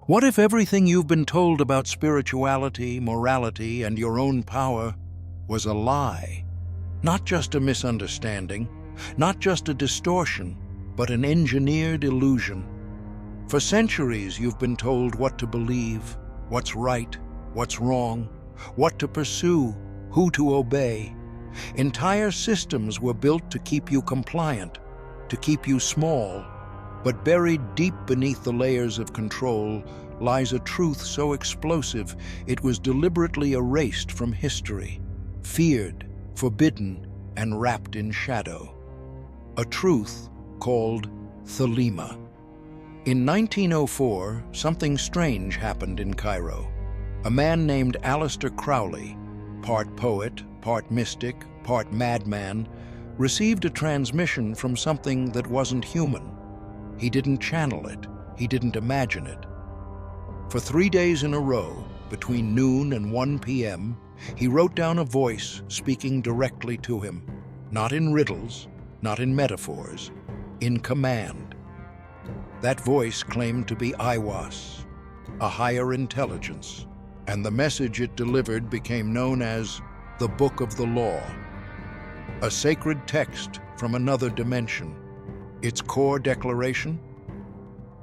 What if everything you've been told about spirituality, morality, and your own power was a lie? Not just a misunderstanding, not just a distortion, but an engineered illusion. For centuries you've been told what to believe, what's right, what's wrong, what to pursue, who to obey. Entire systems were built to keep you compliant, to keep you small. But buried deep beneath the layers of control lies a truth so explosive it was deliberately erased from history, feared, forbidden, and wrapped in shadow. A truth called Thelema. In 1904, something strange happened in Cairo. A man named Aleister Crowley, part poet, part mystic, part madman, received a transmission from something that wasn't human. He didn't channel it. He didn't imagine it. For 3 days in a row, between noon and 1 p.m., he wrote down a voice speaking directly to him, not in riddles, not in metaphors, in command. That voice claimed to be Iwas, a higher intelligence, and the message it delivered became known as the Book of the Law, a sacred text from another dimension. Its core declaration: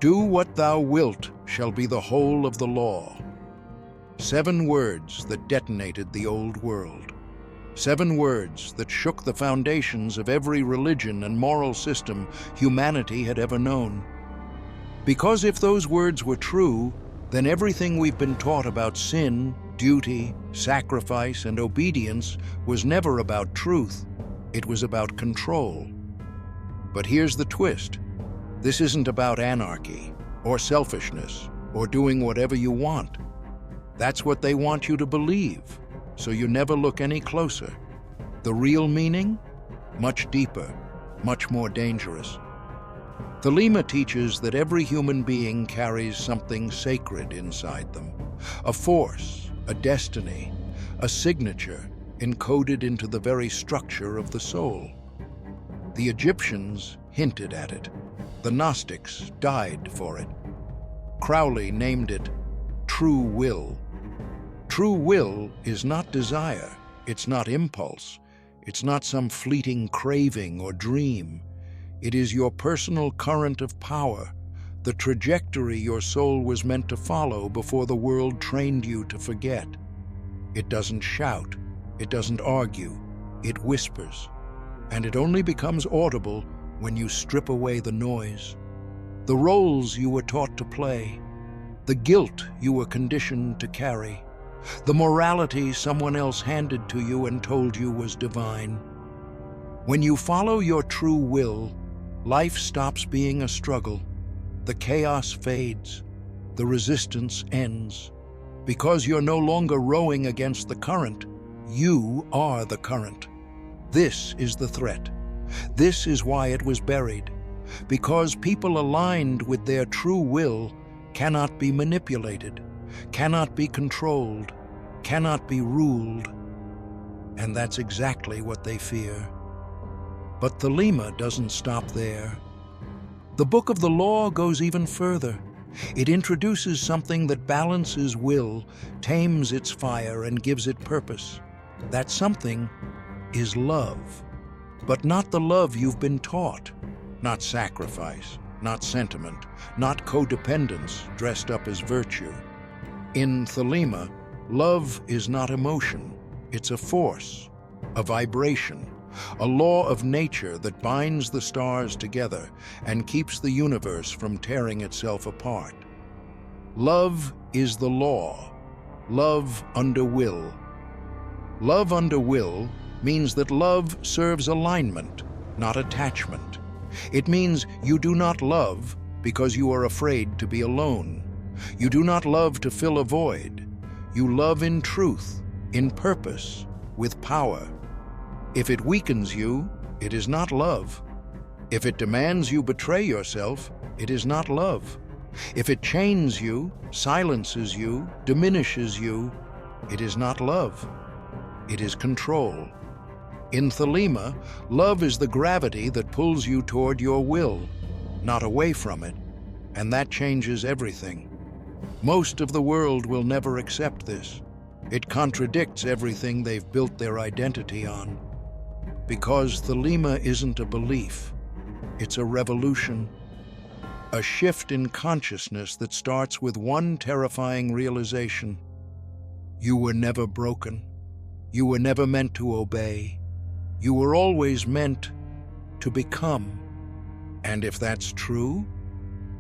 "Do what thou wilt shall be the whole of the law." 7 words that detonated the old world. 7 words that shook the foundations of every religion and moral system humanity had ever known. Because if those words were true, then everything we've been taught about sin, duty, sacrifice, and obedience was never about truth. It was about control. But here's the twist. This isn't about anarchy, or selfishness, or doing whatever you want. That's what they want you to believe, so you never look any closer. The real meaning? Much deeper, much more dangerous. Thelema teaches that every human being carries something sacred inside them. A force, a destiny, a signature encoded into the very structure of the soul. The Egyptians hinted at it. The Gnostics died for it. Crowley named it true will. True will is not desire. It's not impulse. It's not some fleeting craving or dream. It is your personal current of power, the trajectory your soul was meant to follow before the world trained you to forget. It doesn't shout. It doesn't argue. It whispers. And it only becomes audible when you strip away the noise. The roles you were taught to play, the guilt you were conditioned to carry, the morality someone else handed to you and told you was divine. When you follow your true will, life stops being a struggle. The chaos fades. The resistance ends. Because you're no longer rowing against the current, you are the current. This is the threat. This is why it was buried. Because people aligned with their true will cannot be manipulated, cannot be controlled, cannot be ruled. And that's exactly what they fear. But Thelema doesn't stop there. The Book of the Law goes even further. It introduces something that balances will, tames its fire, and gives it purpose. That something is love. But not the love you've been taught. Not sacrifice, not sentiment, not codependence dressed up as virtue. In Thelema, love is not emotion. It's a force, a vibration, a law of nature that binds the stars together and keeps the universe from tearing itself apart. Love is the law. Love under will. Love under will means that love serves alignment, not attachment. It means you do not love because you are afraid to be alone. You do not love to fill a void. You love in truth, in purpose, with power. If it weakens you, it is not love. If it demands you betray yourself, it is not love. If it chains you, silences you, diminishes you, it is not love. It is control. In Thelema, love is the gravity that pulls you toward your will, not away from it, and that changes everything. Most of the world will never accept this. It contradicts everything they've built their identity on. Because Thelema isn't a belief, it's a revolution. A shift in consciousness that starts with one terrifying realization. You were never broken. You were never meant to obey. You were always meant to become. And if that's true,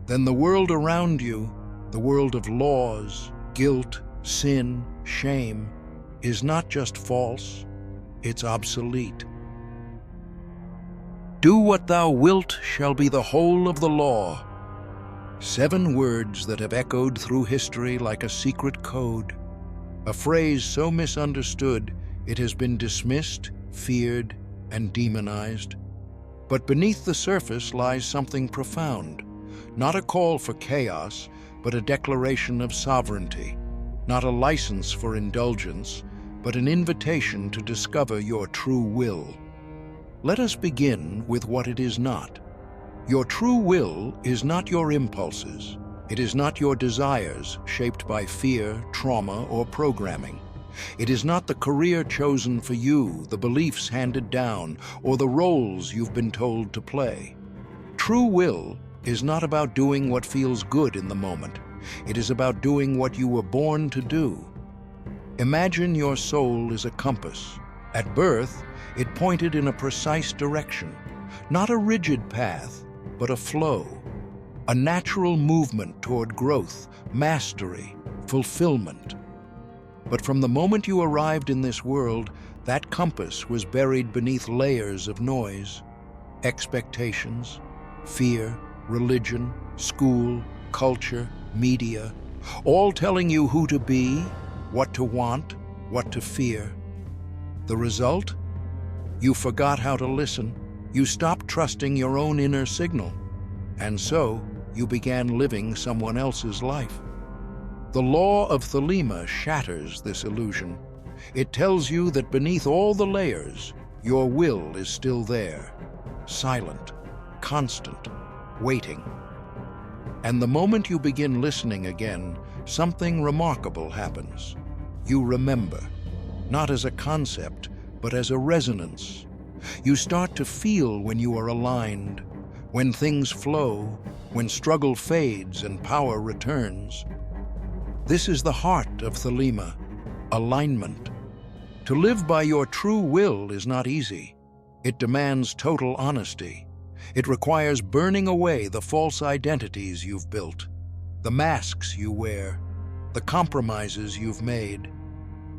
then the world around you, the world of laws, guilt, sin, shame, is not just false, it's obsolete. Do what thou wilt shall be the whole of the law. 7 words that have echoed through history like a secret code. A phrase so misunderstood it has been dismissed, feared, and demonized. But beneath the surface lies something profound. Not a call for chaos, but a declaration of sovereignty. Not a license for indulgence, but an invitation to discover your true will. Let us begin with what it is not. Your true will is not your impulses. It is not your desires shaped by fear, trauma, or programming. It is not the career chosen for you, the beliefs handed down, or the roles you've been told to play. True will is not about doing what feels good in the moment. It is about doing what you were born to do. Imagine your soul is a compass. At birth, it pointed in a precise direction, not a rigid path, but a flow, a natural movement toward growth, mastery, fulfillment. But from the moment you arrived in this world, that compass was buried beneath layers of noise, expectations, fear, religion, school, culture, media, all telling you who to be, what to want, what to fear. The result? You forgot how to listen. You stopped trusting your own inner signal, and so you began living someone else's life. The law of Thelema shatters this illusion. It tells you that beneath all the layers, your will is still there, silent, constant, waiting. And the moment you begin listening again, something remarkable happens. You remember, not as a concept, but as a resonance. You start to feel when you are aligned, when things flow, when struggle fades and power returns. This is the heart of Thelema, alignment. To live by your true will is not easy. It demands total honesty. It requires burning away the false identities you've built, the masks you wear, the compromises you've made.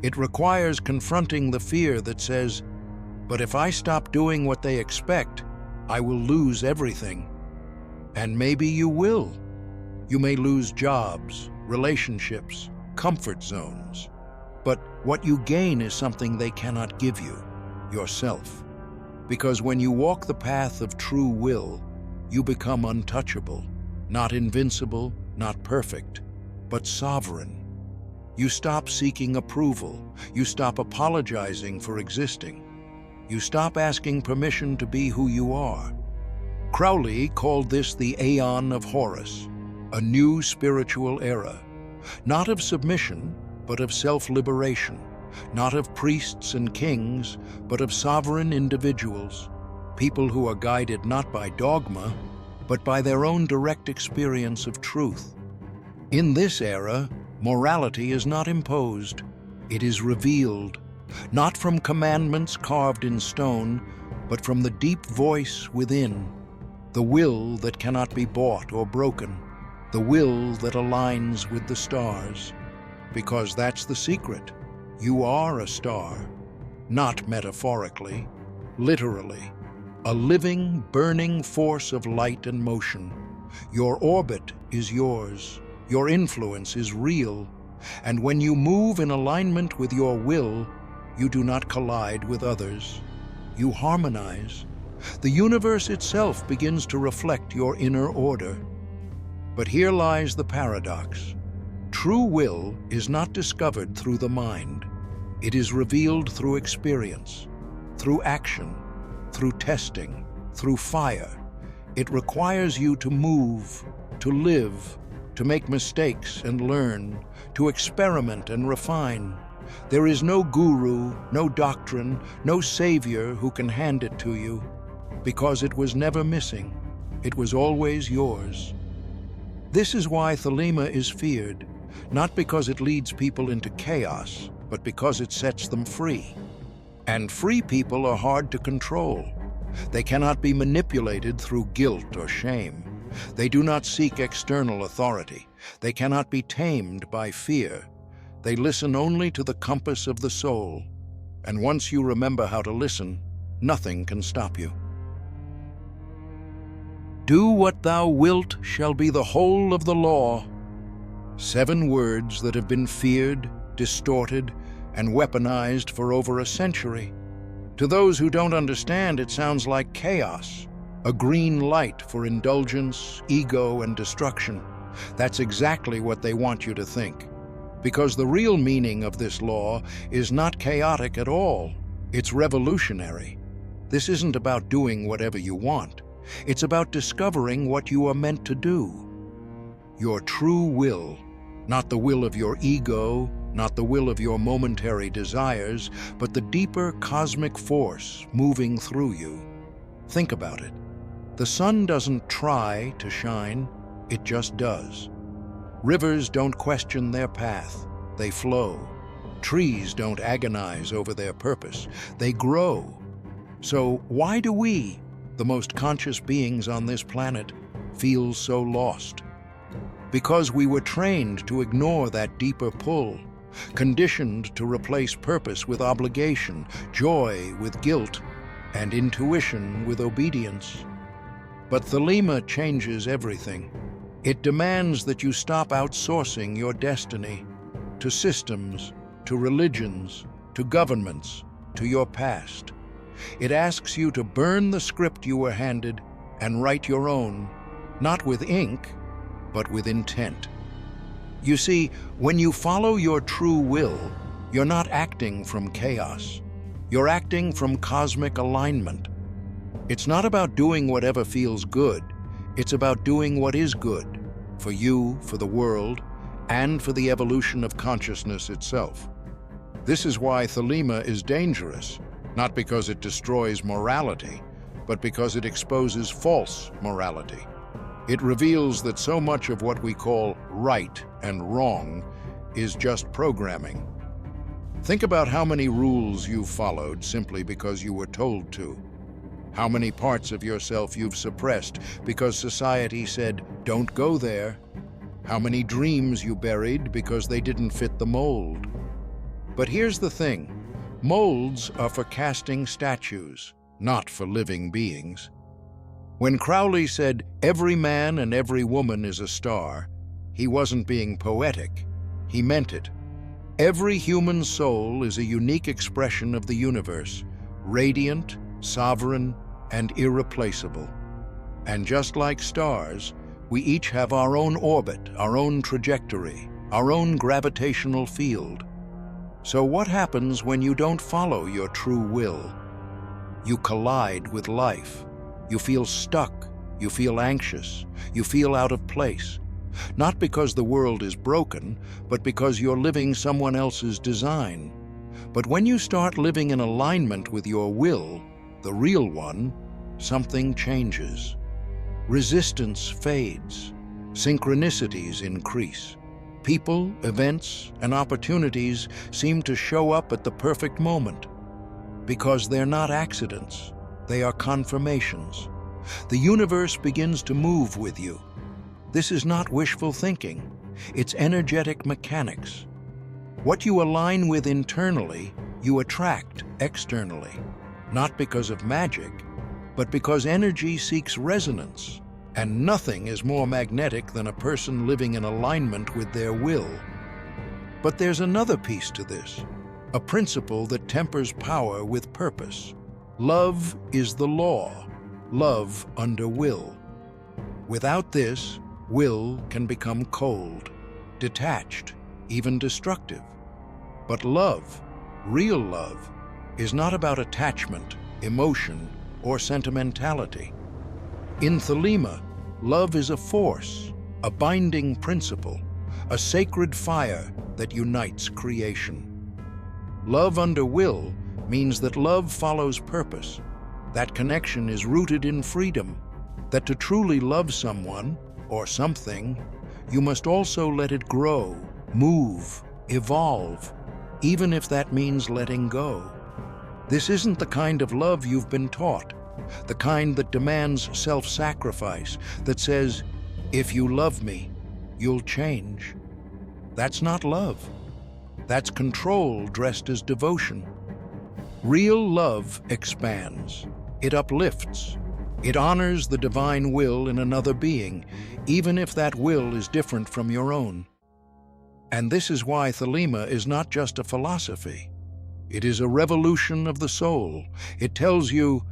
It requires confronting the fear that says, "But if I stop doing what they expect, I will lose everything." And maybe you will. You may lose jobs, relationships, comfort zones. But what you gain is something they cannot give you, yourself. Because when you walk the path of true will, you become untouchable, not invincible, not perfect, but sovereign. You stop seeking approval. You stop apologizing for existing. You stop asking permission to be who you are. Crowley called this the Aeon of Horus, a new spiritual era, not of submission, but of self-liberation, not of priests and kings, but of sovereign individuals, people who are guided not by dogma, but by their own direct experience of truth. In this era, morality is not imposed, it is revealed, not from commandments carved in stone, but from the deep voice within, the will that cannot be bought or broken, the will that aligns with the stars. Because that's the secret. You are a star, not metaphorically, literally, a living, burning force of light and motion. Your orbit is yours. Your influence is real. And when you move in alignment with your will, you do not collide with others. You harmonize. The universe itself begins to reflect your inner order. But here lies the paradox. True will is not discovered through the mind. It is revealed through experience, through action, through testing, through fire. It requires you to move, to live, to make mistakes and learn, to experiment and refine. There is no guru, no doctrine, no savior who can hand it to you, because it was never missing. It was always yours. This is why Thelema is feared, not because it leads people into chaos, but because it sets them free. And free people are hard to control. They cannot be manipulated through guilt or shame. They do not seek external authority. They cannot be tamed by fear. They listen only to the compass of the soul. And once you remember how to listen, nothing can stop you. Do what thou wilt shall be the whole of the law. 7 words that have been feared, distorted, and weaponized for over a century. To those who don't understand, it sounds like chaos, a green light for indulgence, ego, and destruction. That's exactly what they want you to think. Because the real meaning of this law is not chaotic at all. It's revolutionary. This isn't about doing whatever you want. It's about discovering what you are meant to do. Your true will, not the will of your ego, not the will of your momentary desires, but the deeper cosmic force moving through you. Think about it. The sun doesn't try to shine, it just does. Rivers don't question their path, they flow. Trees don't agonize over their purpose, they grow. So why do we, the most conscious beings on this planet, feel so lost? Because we were trained to ignore that deeper pull, conditioned to replace purpose with obligation, joy with guilt, and intuition with obedience. But Thelema changes everything. It demands that you stop outsourcing your destiny to systems, to religions, to governments, to your past. It asks you to burn the script you were handed and write your own, not with ink, but with intent. You see, when you follow your true will, you're not acting from chaos. You're acting from cosmic alignment. It's not about doing whatever feels good. It's about doing what is good, for you, for the world, and for the evolution of consciousness itself. This is why Thelema is dangerous, not because it destroys morality, but because it exposes false morality. It reveals that so much of what we call right and wrong is just programming. Think about how many rules you've followed simply because you were told to. How many parts of yourself you've suppressed because society said, "Don't go there." How many dreams you buried because they didn't fit the mold. But here's the thing. Molds are for casting statues, not for living beings. When Crowley said, "Every man and every woman is a star," he wasn't being poetic. He meant it. Every human soul is a unique expression of the universe, radiant, sovereign, and irreplaceable. And just like stars, we each have our own orbit, our own trajectory, our own gravitational field. So what happens when you don't follow your true will? You collide with life. You feel stuck. You feel anxious. You feel out of place. Not because the world is broken, but because you're living someone else's design. But when you start living in alignment with your will, the real one, something changes. Resistance fades. Synchronicities increase. People, events, and opportunities seem to show up at the perfect moment. Because they're not accidents, they are confirmations. The universe begins to move with you. This is not wishful thinking, it's energetic mechanics. What you align with internally, you attract externally. Not because of magic, but because energy seeks resonance. And nothing is more magnetic than a person living in alignment with their will. But there's another piece to this, a principle that tempers power with purpose. Love is the law, love under will. Without this, will can become cold, detached, even destructive. But love, real love, is not about attachment, emotion, or sentimentality. In Thelema, love is a force, a binding principle, a sacred fire that unites creation. Love under will means that love follows purpose. That connection is rooted in freedom, that to truly love someone or something, you must also let it grow, move, evolve, even if that means letting go. This isn't the kind of love you've been taught, the kind that demands self-sacrifice, that says, if you love me, you'll change. That's not love. That's control dressed as devotion. Real love expands. It uplifts. It honors the divine will in another being, even if that will is different from your own. And this is why Thelema is not just a philosophy. It is a revolution of the soul. It tells you,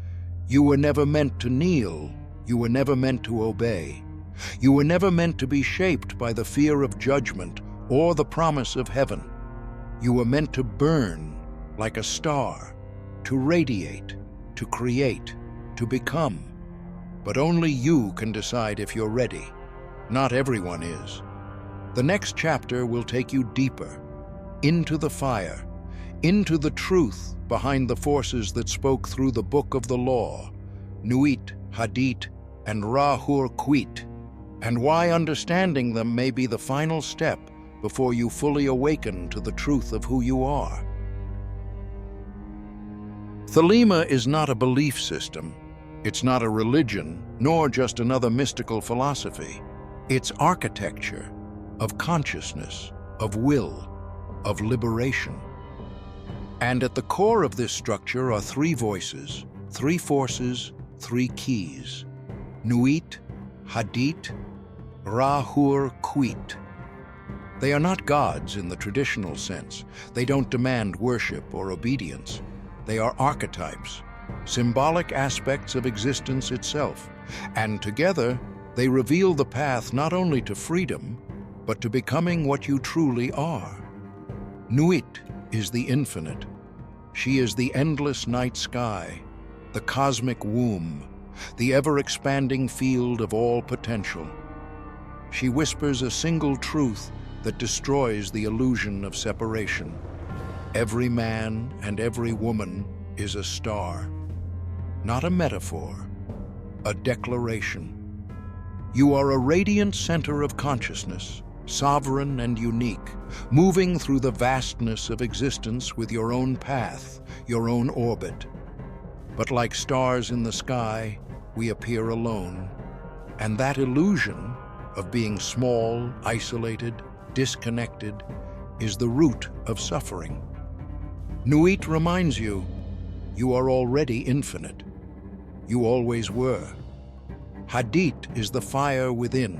you were never meant to kneel. You were never meant to obey. You were never meant to be shaped by the fear of judgment or the promise of heaven. You were meant to burn like a star, to radiate, to create, to become. But only you can decide if you're ready. Not everyone is. The next chapter will take you deeper, into the fire, into the truth behind the forces that spoke through the book of the law, Nuit, Hadith, and Ra-Hur-Khwit, and why understanding them may be the final step before you fully awaken to the truth of who you are. Thelema is not a belief system. It's not a religion, nor just another mystical philosophy. It's architecture of consciousness, of will, of liberation. And at the core of this structure are three voices, three forces, three keys: Nuit, Hadith, Ra-Hur-Khwit. They are not gods in the traditional sense. They don't demand worship or obedience. They are archetypes, symbolic aspects of existence itself, and together they reveal the path not only to freedom, but to becoming what you truly are. Nuit is the infinite. She is the endless night sky, the cosmic womb, the ever-expanding field of all potential. She whispers a single truth that destroys the illusion of separation. Every man and every woman is a star, not a metaphor, a declaration. You are a radiant center of consciousness, sovereign and unique, moving through the vastness of existence with your own path, your own orbit. But like stars in the sky, we appear alone, and that illusion of being small, isolated, disconnected, is the root of suffering. Nuit reminds you, you are already infinite. You always were. Hadith is the fire within.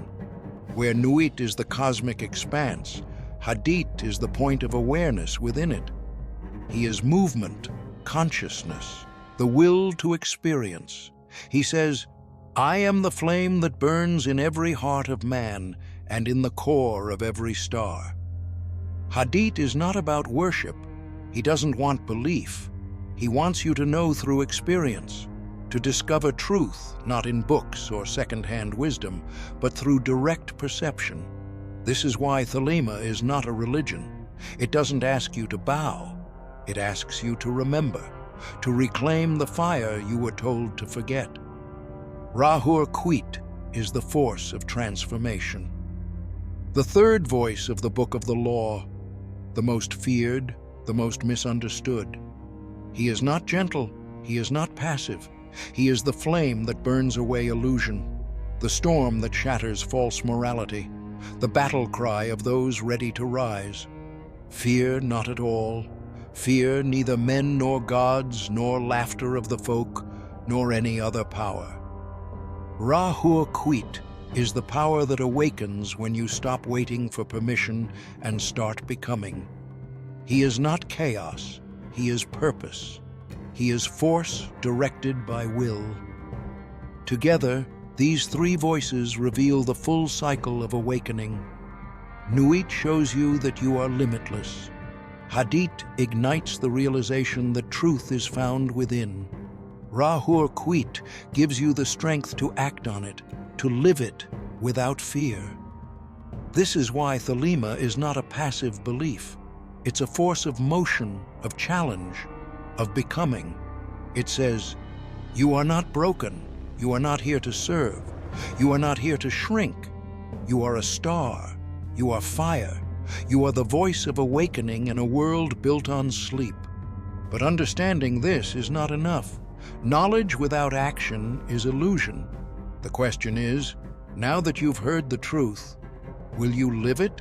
Where Nuit is the cosmic expanse, Hadith is the point of awareness within it. He is movement, consciousness, the will to experience. He says, I am the flame that burns in every heart of man and in the core of every star. Hadith is not about worship. He doesn't want belief. He wants you to know through experience, to discover truth, not in books or second-hand wisdom, but through direct perception. This is why Thelema is not a religion. It doesn't ask you to bow. It asks you to remember, to reclaim the fire you were told to forget. Ra-Hur-Khwit is the force of transformation. The third voice of the Book of the Law, the most feared, the most misunderstood. He is not gentle, he is not passive. He is the flame that burns away illusion, the storm that shatters false morality, the battle cry of those ready to rise. Fear not at all. Fear neither men nor gods, nor laughter of the folk, nor any other power. Ra-Hur-Khwit is the power that awakens when you stop waiting for permission and start becoming. He is not chaos, he is purpose. He is force directed by will. Together, these three voices reveal the full cycle of awakening. Nuit shows you that you are limitless. Hadith ignites the realization that truth is found within. Ra-Hur-Khwit gives you the strength to act on it, to live it without fear. This is why Thelema is not a passive belief. It's a force of motion, of challenge, of becoming. It says, you are not broken. You are not here to serve. You are not here to shrink. You are a star. You are fire. You are the voice of awakening in a world built on sleep. But understanding this is not enough. Knowledge without action is illusion. The question is, now that you've heard the truth, will you live it?